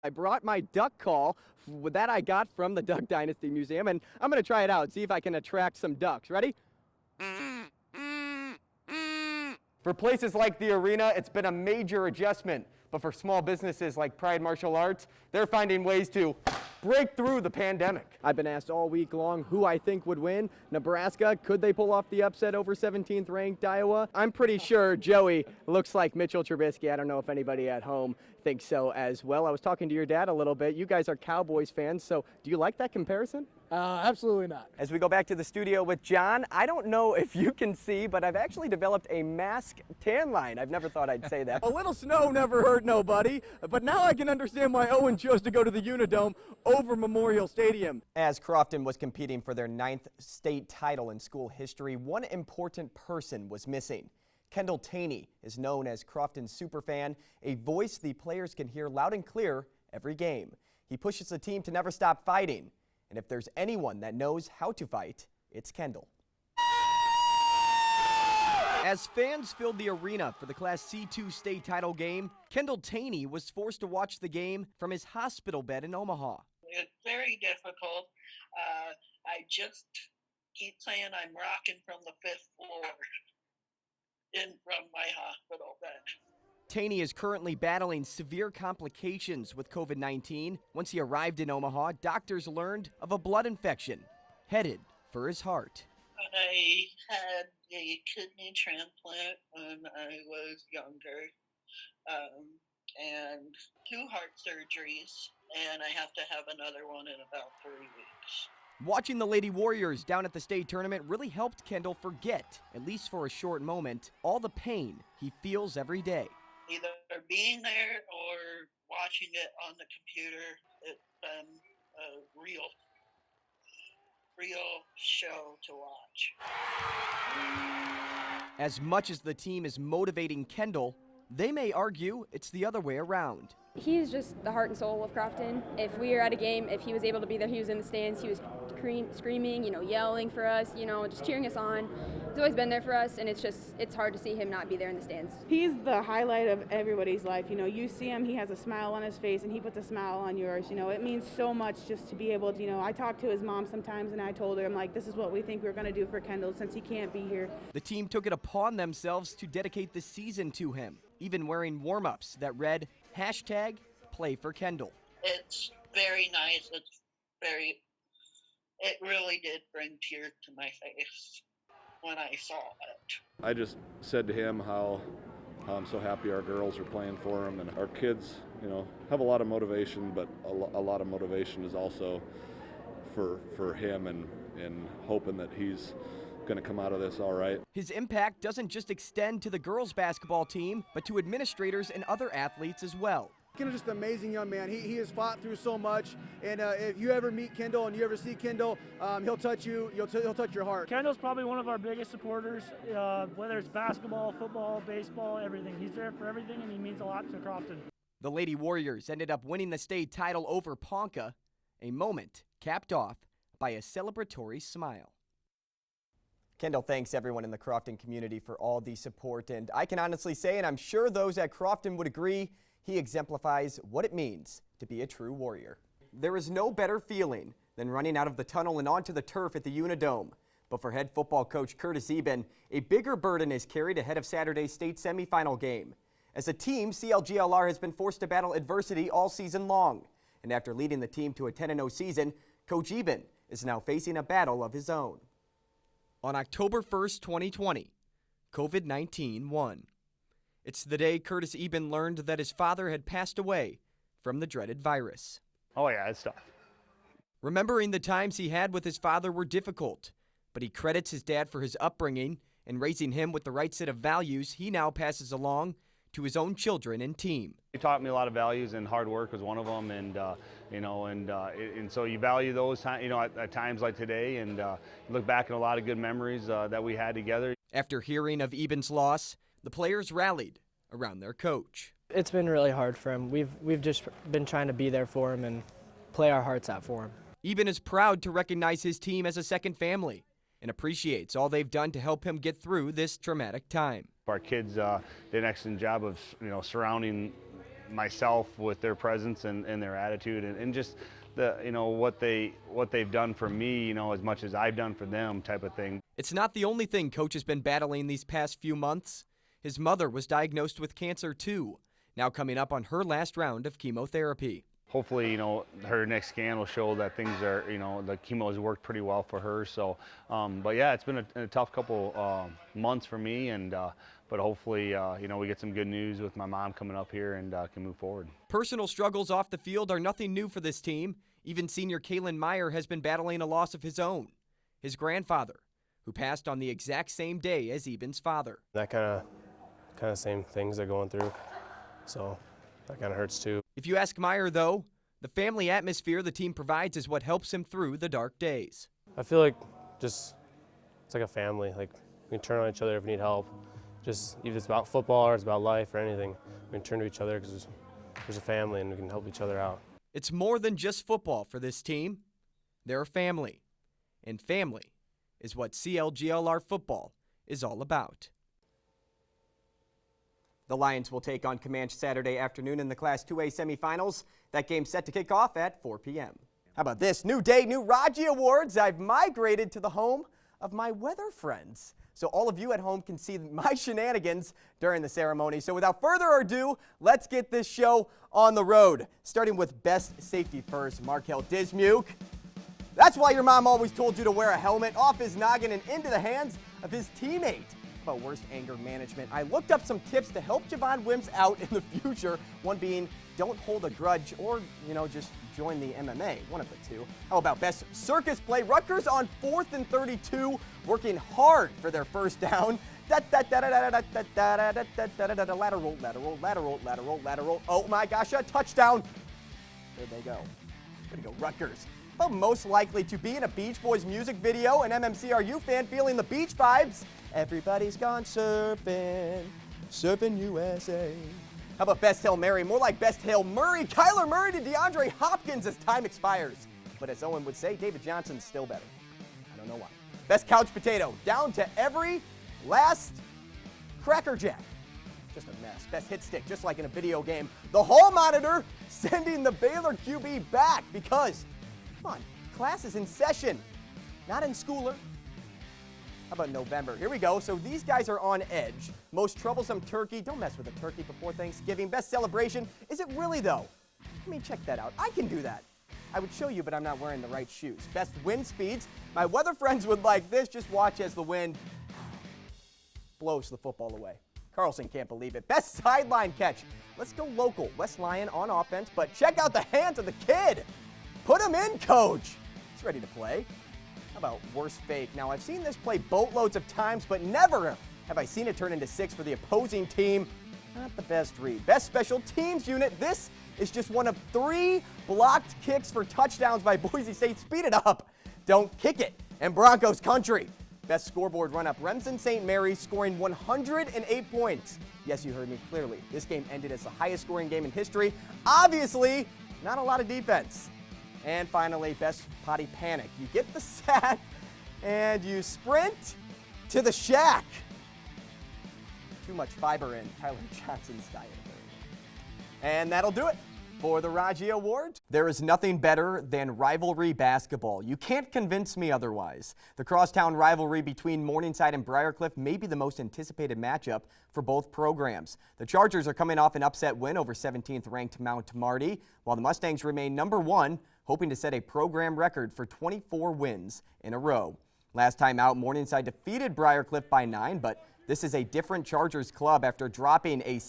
I brought my duck call that I got from the Duck Dynasty Museum, and I'm going to try it out, see if I can attract some ducks. Ready? For places like the arena, it's been a major adjustment. But for small businesses like Pride Martial Arts, they're finding ways to break through the pandemic. I've been asked all week long who I think would win. Nebraska, could they pull off the upset over 17th ranked Iowa? I'm pretty sure Joey looks like Mitchell Trubisky. I don't know if anybody at home thinks so as well. I was talking to your dad a little bit. You guys are Cowboys fans, so do you like that comparison? Absolutely not. As we go back to the studio with John, I don't know if you can see, but I've actually developed a mask tan line. I've never thought I'd say that. A little snow never hurt nobody, but now I can understand why Owen chose to go to the Unidome over Memorial Stadium. As Crofton was competing for their 9th state title in school history, one important person was missing. Kendall Taney is known as Crofton's superfan, a voice the players can hear loud and clear every game. He pushes the team to never stop fighting. And if there's anyone that knows how to fight, it's Kendall. As fans filled the arena for the Class C2 state title game, Kendall Taney was forced to watch the game from his hospital bed in Omaha. It's very difficult. I just keep saying I'm rocking from the 5th floor from my hospital bed. Taney is currently battling severe complications with COVID-19. Once he arrived in Omaha, doctors learned of a blood infection headed for his heart. I had a kidney transplant when I was younger, and 2 heart surgeries, and I have to have another one in about 3 weeks. Watching the Lady Warriors down at the state tournament really helped Kendall forget, at least for a short moment, all the pain he feels every day. Either being there or watching it on the computer, it's been a real show to watch. As much as the team is motivating Kendall, they may argue it's the other way around. He's just the heart and soul of Crofton. If we were at a game, if he was able to be there, he was in the stands, he was screaming, yelling for us, just cheering us on. He's always been there for us, and it's hard to see him not be there in the stands. He's the highlight of everybody's life. You see him, he has a smile on his face, and he puts a smile on yours. It means so much just to be able to, I talk to his mom sometimes, and I told her, I'm like, this is what we think we're going to do for Kendall since he can't be here. The team took it upon themselves to dedicate the season to him, even wearing warm-ups that read, #PlayForKendall. It's very nice. It really did bring tears to my face when I saw it. I just said to him how I'm so happy our girls are playing for him, and our kids, have a lot of motivation, but a lot of motivation is also for him and hoping that he's going to come out of this all right. His impact doesn't just extend to the girls' basketball team, but to administrators and other athletes as well. Kendall's just an amazing young man. He has fought through so much, and if you ever meet Kendall and you ever see Kendall, he'll touch you. He'll touch your heart. Kendall's probably one of our biggest supporters, whether it's basketball, football, baseball, everything. He's there for everything, and he means a lot to Crofton. The Lady Warriors ended up winning the state title over Ponca, a moment capped off by a celebratory smile. Kendall thanks everyone in the Crofton community for all the support, and I can honestly say, and I'm sure those at Crofton would agree, he exemplifies what it means to be a true Warrior. There is no better feeling than running out of the tunnel and onto the turf at the Unidome. But for head football coach Curtis Eben, a bigger burden is carried ahead of Saturday's state semifinal game. As a team, CLGLR has been forced to battle adversity all season long. And after leading the team to a 10-0 season, Coach Eben is now facing a battle of his own. On October 1st, 2020, COVID-19 won. It's the day Curtis Eben learned that his father had passed away from the dreaded virus. Oh yeah, it's tough. Remembering the times he had with his father were difficult, but he credits his dad for his upbringing and raising him with the right set of values he now passes along to his own children and team. He taught me a lot of values, and hard work was one of them, and so you value those at times like today, and look back at a lot of good memories that we had together. After hearing of Eben's loss, the players rallied around their coach. It's been really hard for him. We've just been trying to be there for him and play our hearts out for him. Eben is proud to recognize his team as a second family and appreciates all they've done to help him get through this traumatic time. Our kids did an excellent job of surrounding myself with their presence and their attitude and just the, what they've done for me, as much as I've done for them type of thing. It's not the only thing Coach has been battling these past few months. His mother was diagnosed with cancer too, now coming up on her last round of chemotherapy. Hopefully, her next scan will show that things are, the chemo has worked pretty well for her. So, but yeah, it's been a tough couple months for me, and but hopefully, we get some good news with my mom coming up here and can move forward. Personal struggles off the field are nothing new for this team. Even senior Kalen Meyer has been battling a loss of his own. His grandfather, who passed on the exact same day as Eben's father. That kind of same things they're going through, so that kind of hurts too. If you ask Meyer, though, the family atmosphere the team provides is what helps him through the dark days. I feel like it's like a family. Like we can turn on each other if we need help. Just if it's about football or it's about life or anything, we can turn to each other because there's a family and we can help each other out. It's more than just football for this team. They're a family, and family is what CLGLR football is all about. The Lions will take on Comanche Saturday afternoon in the Class 2A semifinals. That game's set to kick off at 4 p.m. How about this? New day, new Rogee Awards. I've migrated to the home of my weather friends, so all of you at home can see my shenanigans during the ceremony. So without further ado, let's get this show on the road. Starting with best safety first, Markel Dismuke. That's why your mom always told you to wear a helmet, off his noggin and into the hands of his teammate. About worst anger management, I looked up some tips to help Javon Wims out in the future. One being, don't hold a grudge or, just join the MMA, one of the two. How about best circus play? Rutgers on 4th and 32, working hard for their first down. Lateral, lateral, lateral, lateral, lateral. Oh my gosh, a touchdown. There they go. Way to go, Rutgers. Well, most likely to be in a Beach Boys music video, an MMCRU fan feeling the beach vibes. Everybody's gone surfing, surfing USA. How about best Hail Mary? More like best Hail Murray. Kyler Murray to DeAndre Hopkins as time expires. But as Owen would say, David Johnson's still better. I don't know why. Best couch potato, down to every last Cracker Jack. Just a mess. Best hit stick, just like in a video game. The hall monitor sending the Baylor QB back because, come on, class is in session, not in schooler. How about November? Here we go. So these guys are on edge. Most troublesome turkey. Don't mess with a turkey before Thanksgiving. Best celebration. Is it really, though? I mean, check that out. I can do that. I would show you, but I'm not wearing the right shoes. Best wind speeds. My weather friends would like this. Just watch as the wind blows the football away. Carlson can't believe it. Best sideline catch. Let's go local. West Lyon on offense, but check out the hands of the kid. Put him in, coach. He's ready to play. How about worst fake? Now, I've seen this play boatloads of times, but never have I seen it turn into 6 for the opposing team. Not the best read. Best special teams unit. This is just one of 3 blocked kicks for touchdowns by Boise State. Speed it up. Don't kick it. And Broncos country. Best scoreboard run-up. Remsen St. Mary's scoring 108 points. Yes, you heard me clearly. This game ended as the highest scoring game in history. Obviously, not a lot of defense. And finally, best potty panic. You get the sack and you sprint to the shack. Too much fiber in Tyler Johnson's diet. And that'll do it for the Rogee Awards. There is nothing better than rivalry basketball. You can't convince me otherwise. The crosstown rivalry between Morningside and Briarcliff may be the most anticipated matchup for both programs. The Chargers are coming off an upset win over 17th ranked Mount Marty, while the Mustangs remain number 1, hoping to set a program record for 24 wins in a row. Last time out, Morningside defeated Briarcliff by 9, but this is a different Chargers club after dropping a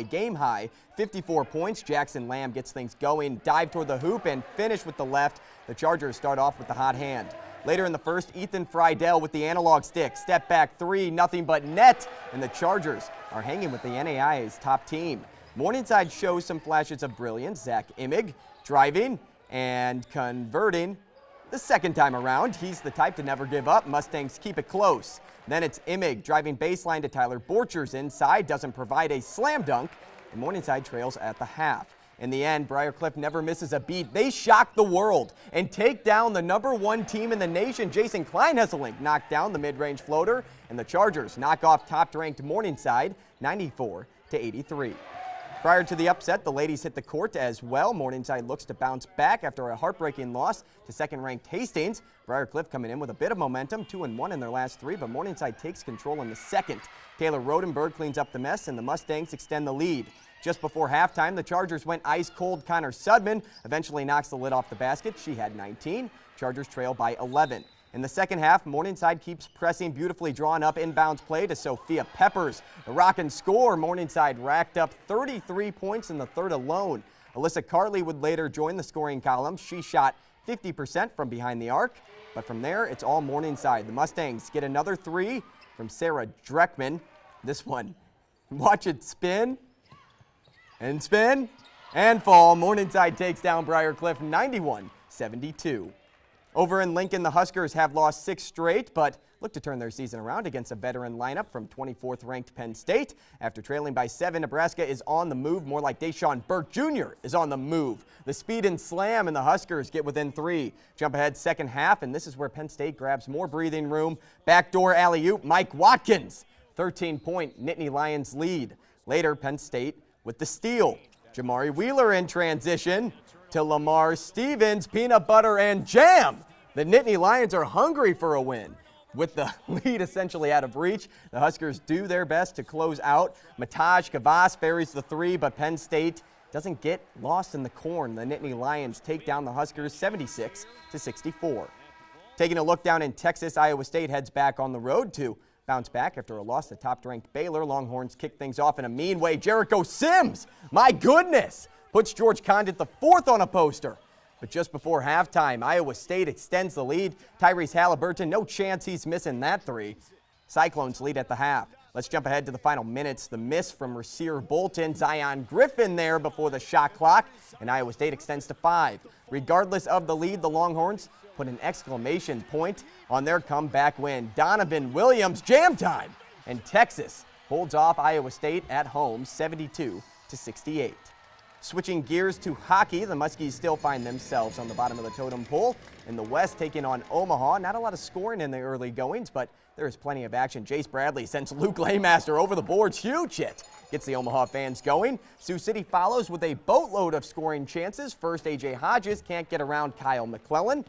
game high, 54 points. Jackson Lamb gets things going, dive toward the hoop, and finish with the left. The Chargers start off with the hot hand. Later in the first, Ethan Friedel with the analog stick. Step back 3, nothing but net, and the Chargers are hanging with the NAIA's top team. Morningside shows some flashes of brilliance. Zach Immig driving and converting the second time around. He's the type to never give up. Mustangs keep it close. Then it's Immig driving baseline to Tyler Borchers inside, doesn't provide a slam dunk, and Morningside trails at the half. In the end, Briarcliff never misses a beat. They shock the world and take down the number 1 team in the nation. Jason Kleinhesselink knocked down the mid-range floater, and the Chargers knock off top-ranked Morningside 94-83. Prior to the upset, the ladies hit the court as well. Morningside looks to bounce back after a heartbreaking loss to second-ranked Hastings. Briarcliff coming in with a bit of momentum, 2-1 in their last 3, but Morningside takes control in the second. Taylor Rodenberg cleans up the mess, and the Mustangs extend the lead. Just before halftime, the Chargers went ice-cold. Connor Sudman eventually knocks the lid off the basket. She had 19. Chargers trail by 11. In the second half, Morningside keeps pressing, beautifully drawn up inbounds play to Sophia Peppers. The Rockin' score, Morningside racked up 33 points in the third alone. Alyssa Carley would later join the scoring column. She shot 50% from behind the arc, but from there, it's all Morningside. The Mustangs get another 3 from Sarah Dreckman. This one, watch it spin and fall. Morningside takes down Briarcliff 91-72. Over in Lincoln, the Huskers have lost 6 straight, but look to turn their season around against a veteran lineup from 24th-ranked Penn State. After trailing by 7, Nebraska is on the move, more like Deshaun Burke Jr. is on the move. The speed and slam, and the Huskers get within 3. Jump ahead second half, and this is where Penn State grabs more breathing room. Backdoor alley-oop, Mike Watkins. 13-point Nittany Lions lead. Later, Penn State with the steal. Jamari Wheeler in transition to Lamar Stevens, peanut butter and jam. The Nittany Lions are hungry for a win. With the lead essentially out of reach, the Huskers do their best to close out. Mataj Kavas buries the 3, but Penn State doesn't get lost in the corn. The Nittany Lions take down the Huskers 76-64. Taking a look down in Texas, Iowa State heads back on the road to bounce back after a loss to top-ranked Baylor. Longhorns kick things off in a mean way. Jericho Sims, my goodness, puts George Condit the 4th on a poster. But just before halftime, Iowa State extends the lead. Tyrese Halliburton, no chance he's missing that 3. Cyclones lead at the half. Let's jump ahead to the final minutes. The miss from Rasir Bolton, Zion Griffin there before the shot clock, and Iowa State extends to 5. Regardless of the lead, the Longhorns put an exclamation point on their comeback win. Donovan Williams, jam time! And Texas holds off Iowa State at home 72-68. Switching gears to hockey, the Muskies still find themselves on the bottom of the totem pole. In the West, taking on Omaha. Not a lot of scoring in the early goings, but there is plenty of action. Jace Bradley sends Luke Laymaster over the boards. Huge hit. Gets the Omaha fans going. Sioux City follows with a boatload of scoring chances. First, A.J. Hodges can't get around Kyle McClellan.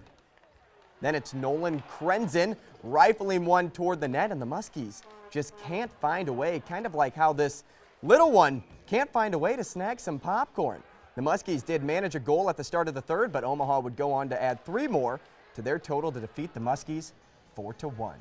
Then it's Nolan Krenzen rifling one toward the net, and the Muskies just can't find a way, kind of like how this little one can't find a way to snag some popcorn. The Muskies did manage a goal at the start of the third, but Omaha would go on to add 3 more to their total to defeat the Muskies 4-1.